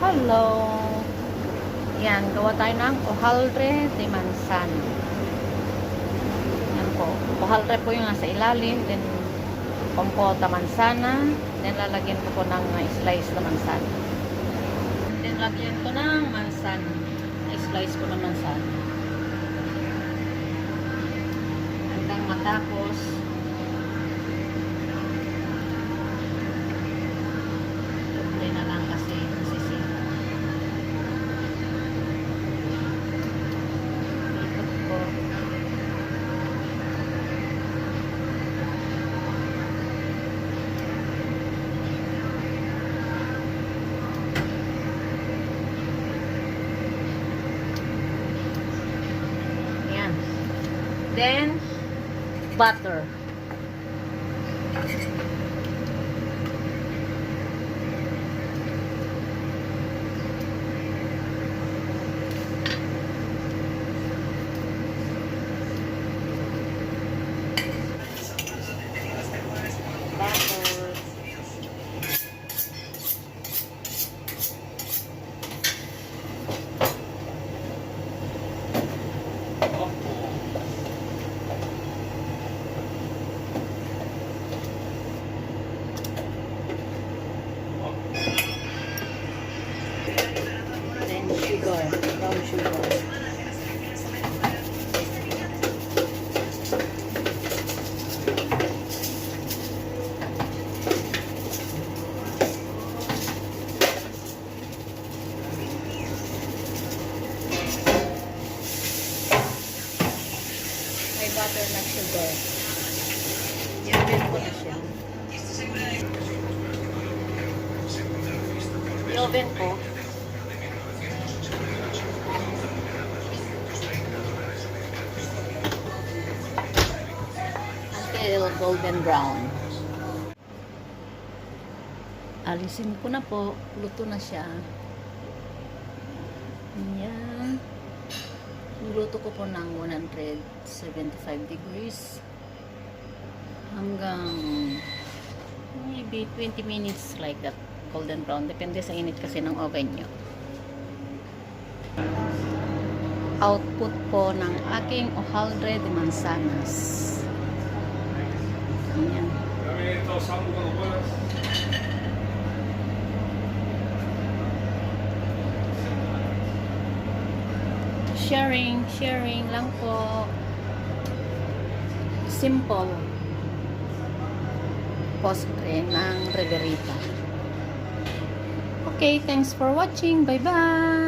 Hello! Yan, gawa tayo ng hojaldre de manzana. Yan po. Hojaldre po yung nasa ilalim. Then, kompota manzana. Then, lalagyan ko po ng slice na manzana. Then, lagyan ko ng manzana. Slice ko ng manzana. Hanggang matapos. Tuloy na lang kasi nasisira. Ikot ko. Yan. Then, butter. Butter. Then sugar, brown sugar. May butter na sugar. I-oven ko na siya. I-oven ko. Until golden brown. Alisin ko na po. Luto na siya. Ayan. Niluto ko po ng 175 degrees hanggang maybe 20 minutes like that, golden brown. Depende sa init kasi ng oven nyo. Output po ng aking hojaldre de manzanas. Ayan. Sharing lang po. Simple. Postre ng Reverita. Okay, thanks for watching. Bye-bye!